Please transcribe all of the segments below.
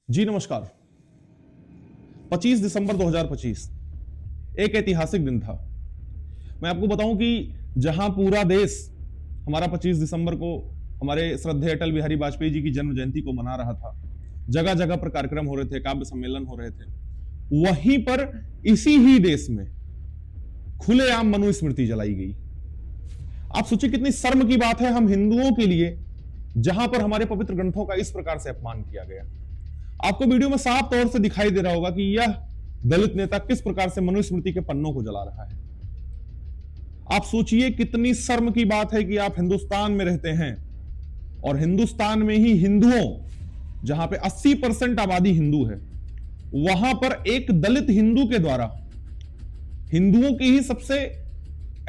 जी नमस्कार। 25 दिसंबर 2025 एक ऐतिहासिक दिन था। मैं आपको बताऊं कि जहां पूरा देश हमारा 25 दिसंबर को हमारे श्रद्धेय अटल बिहारी वाजपेयी जी की जन्म जयंती को मना रहा था, जगह जगह पर कार्यक्रम हो रहे थे, काव्य सम्मेलन हो रहे थे, वहीं पर इसी ही देश में खुलेआम मनुस्मृति जलाई गई। आप सोचिए कितनी शर्म की बात है हम हिंदुओं के लिए, जहां पर हमारे पवित्र ग्रंथों का इस प्रकार से अपमान किया गया। आपको वीडियो में साफ तौर से दिखाई दे रहा होगा कि यह दलित नेता किस प्रकार से मनुस्मृति के पन्नों को जला रहा है। आप सोचिए कितनी शर्म की बात है कि आप हिंदुस्तान में रहते हैं और हिंदुस्तान में ही हिंदुओं, जहां पे 80% आबादी हिंदू है, वहां पर एक दलित हिंदू के द्वारा हिंदुओं की ही सबसे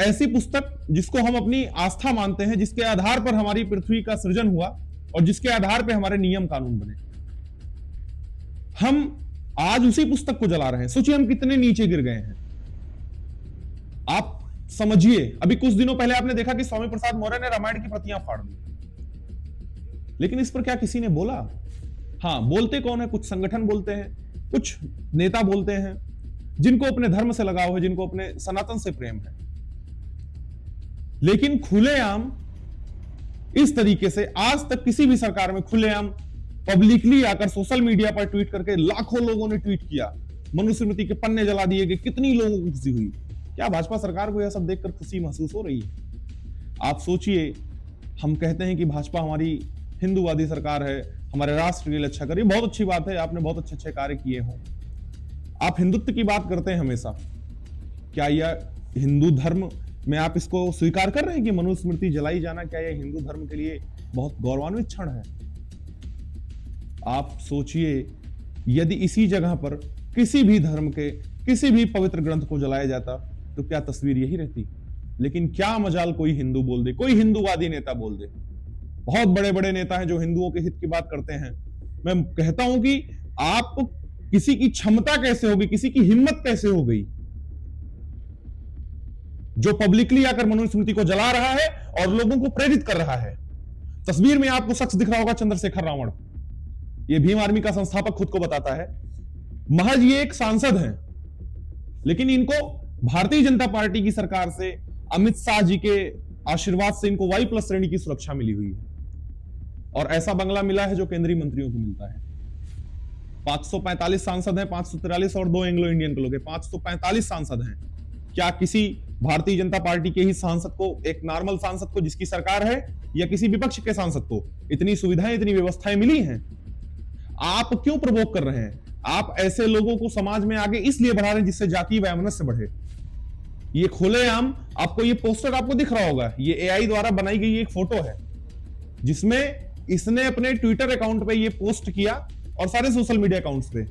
ऐसी पुस्तक जिसको हम अपनी आस्था मानते हैं, जिसके आधार पर हमारी पृथ्वी का सृजन हुआ और जिसके आधार पर हमारे नियम कानून बने, हम आज उसी पुस्तक को जला रहे हैं। सोचिए हम कितने नीचे गिर गए हैं। आप समझिए, अभी कुछ दिनों पहले आपने देखा कि स्वामी प्रसाद मौर्य ने रामायण की प्रतियां फाड़ दी, लेकिन इस पर क्या किसी ने बोला? हां, बोलते कौन है? कुछ संगठन बोलते हैं, कुछ नेता बोलते हैं, जिनको अपने धर्म से लगाव है, जिनको अपने सनातन से प्रेम है। लेकिन खुलेआम इस तरीके से आज तक किसी भी सरकार में खुलेआम पब्लिकली आकर सोशल मीडिया पर ट्वीट करके लाखों लोगों ने ट्वीट किया, मनुस्मृति के पन्ने जला दिए गए, कितनी लोगों को खुशी हुई। क्या भाजपा सरकार को यह सब देखकर खुशी महसूस हो रही है? आप सोचिए, हम कहते हैं कि भाजपा हमारी हिंदूवादी सरकार है, हमारे राष्ट्र के लिए अच्छा करे, बहुत अच्छी बात है, आपने बहुत अच्छे अच्छे कार्य किए हों। आप हिंदुत्व की बात करते हैं हमेशा, क्या यह हिंदू धर्म में आप इसको स्वीकार कर रहे हैं कि मनुस्मृति जलाई जाना, क्या यह हिंदू धर्म के लिए बहुत गौरवान्वित क्षण है? आप सोचिए, यदि इसी जगह पर किसी भी धर्म के किसी भी पवित्र ग्रंथ को जलाया जाता तो क्या तस्वीर यही रहती? लेकिन क्या मजाल कोई हिंदू बोल दे, कोई हिंदूवादी नेता बोल दे। बहुत बड़े बड़े नेता हैं जो हिंदुओं के हित की बात करते हैं। मैं कहता हूं कि आप किसी की क्षमता कैसे होगी, किसी की हिम्मत कैसे हो गई जो पब्लिकली आकर मनुस्मृति को जला रहा है और लोगों को प्रेरित कर रहा है। तस्वीर में आपको शख्स दिख रहा होगा, चंद्रशेखर रावण। ये भीम आर्मी का संस्थापक खुद को बताता है। महज ये एक सांसद हैं, लेकिन इनको भारतीय जनता पार्टी की सरकार से, अमित शाह जी के आशीर्वाद से इनको Y+ श्रेणी की सुरक्षा मिली हुई है और ऐसा बंगला मिला है जो केंद्रीय मंत्रियों को मिलता है। 545 सांसद हैं, 543 और 2 एंग्लो इंडियन के लोग हैं, 545 सांसद हैं। क्या किसी भारतीय जनता पार्टी के ही सांसद को, एक नॉर्मल सांसद को जिसकी सरकार है, या किसी विपक्ष के सांसद को इतनी सुविधाएं, इतनी व्यवस्थाएं मिली हैं? आप क्यों प्रवोक कर रहे हैं? आप ऐसे लोगों को समाज में आगे इसलिए बढ़ा रहे हैं जिससे जातीय वैमनस्य बढ़े। ये खुलेआम आपको ये पोस्टर आपको दिख रहा होगा, ये AI द्वारा बनाई गई एक फोटो है जिसमें इसने अपने ट्विटर अकाउंट पे ये पोस्ट किया और सारे सोशल मीडिया अकाउंट्स पे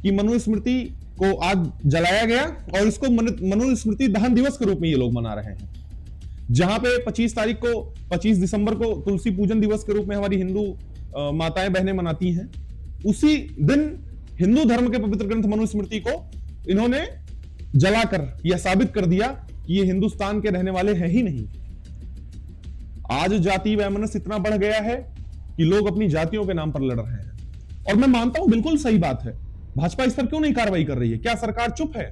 कि मनुस्मृति को आज जलाया गया और इसको मनुस्मृति दहन दिवस के रूप में ये लोग मना रहे हैं। जहां पे 25 दिसंबर को तुलसी पूजन दिवस के रूप में हमारी हिंदू माताएं बहनें मनाती हैं, उसी दिन हिंदू धर्म के पवित्र ग्रंथ मनुस्मृति को इन्होंने जलाकर यह साबित कर दिया कि ये हिंदुस्तान के रहने वाले हैं ही नहीं। आज जाति वैमनस्य इतना बढ़ गया है कि लोग अपनी जातियों के नाम पर लड़ रहे हैं और मैं मानता हूं बिल्कुल सही बात है। भाजपा इस पर क्यों नहीं कार्रवाई कर रही है? क्या सरकार चुप है?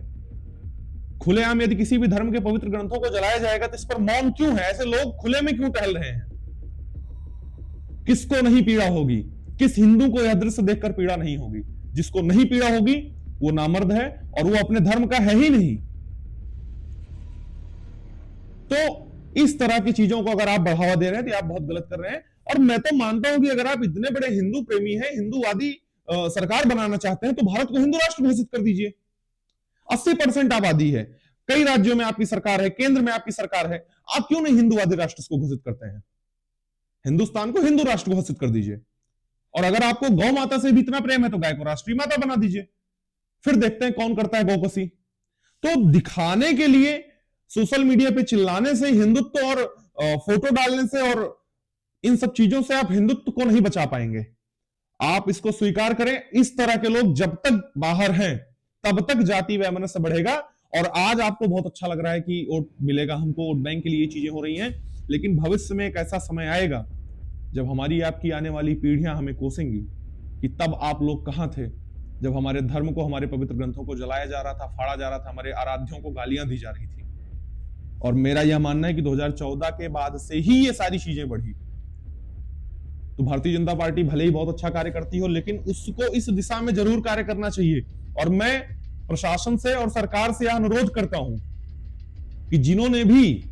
खुलेआम यदि किसी भी धर्म के पवित्र ग्रंथों को जलाया जाएगा तो इस पर मौन क्यों है? ऐसे लोग खुले में क्यों टहल रहे हैं? किसको नहीं पीड़ा होगी? किस हिंदू को यह दृश्य देखकर पीड़ा नहीं होगी? जिसको नहीं पीड़ा होगी वो नामर्द है और वो अपने धर्म का है ही नहीं। तो इस तरह की चीजों को अगर आप बढ़ावा दे रहे हैं तो आप बहुत गलत कर रहे हैं। और मैं तो मानता हूं कि अगर आप इतने बड़े हिंदू प्रेमी हैं, हिंदूवादी सरकार बनाना चाहते हैं, तो भारत को हिंदू राष्ट्र घोषित कर दीजिए। 80% आबादी है, कई राज्यों में आपकी सरकार है, केंद्र में आपकी सरकार है, आप क्यों नहीं हिंदूवादी राष्ट्र को घोषित करते हैं? हिंदुस्तान को हिंदू राष्ट्र घोषित कर दीजिए। और अगर आपको गौ माता से भी इतना प्रेम है तो गाय को राष्ट्रीय माता बना दीजिए। फिर देखते हैं कौन करता है गौकसी। तो दिखाने के लिए, सोशल मीडिया पे चिल्लाने से, हिंदुत्व और फोटो डालने से और इन सब चीजों से आप हिंदुत्व को नहीं बचा पाएंगे। आप इसको स्वीकार करें, इस तरह के लोग जब तक बाहर हैं तब तक जाति वैमनस्य बढ़ेगा। और आज आपको बहुत अच्छा लग रहा है कि वोट मिलेगा हमको, वोट बैंक के लिए ये चीजें हो रही हैं, लेकिन भविष्य में एक ऐसा समय आएगा जब हमारी आपकी आने वाली पीढ़ियां हमें कोसेंगी, कि तब आप लोग कहां थे जब हमारे धर्म को, हमारे पवित्र ग्रंथों को जलाया जा रहा था, फाड़ा जा रहा था, हमारे आराध्यों को गालियां दी जा रही थी। और मेरा यह मानना है कि 2014 के बाद से ही ये सारी चीजें बढ़ी। तो भारतीय जनता पार्टी भले ही बहुत अच्छा कार्य करती हो, लेकिन उसको इस दिशा में जरूर कार्य करना चाहिए। और मैं प्रशासन से और सरकार से यह अनुरोध करता हूं कि जिन्होंने भी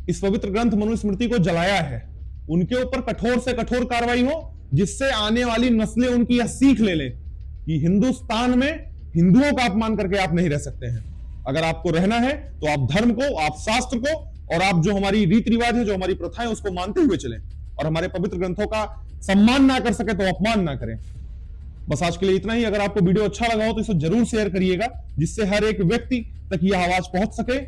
इस पवित्र ग्रंथ मनुस्मृति को जलाया है, उनके ऊपर कठोर से कठोर कार्रवाई हो, जिससे आने वाली नस्लें उनकी यह सीख ले लें कि हिंदुस्तान में हिंदुओं का अपमान करके आप नहीं रह सकते हैं। अगर आपको रहना है तो आप धर्म को, आप शास्त्र को और आप जो हमारी रीति रिवाज है, जो हमारी प्रथाएं, उसको मानते हुए चलें और हमारे पवित्र ग्रंथों का सम्मान ना कर सके तो अपमान ना करें। बस आज के लिए इतना ही। अगर आपको वीडियो अच्छा लगा हो तो इसे जरूर शेयर करिएगा, जिससे हर एक व्यक्ति तक यह आवाज पहुंच सके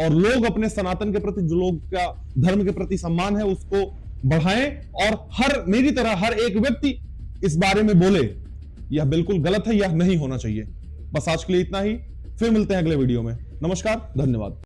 और लोग अपने सनातन के प्रति, जो लोग का धर्म के प्रति सम्मान है, उसको बढ़ाएं और मेरी तरह हर एक व्यक्ति इस बारे में बोले। यह बिल्कुल गलत है, यह नहीं होना चाहिए। बस आज के लिए इतना ही। फिर मिलते हैं अगले वीडियो में। नमस्कार, धन्यवाद।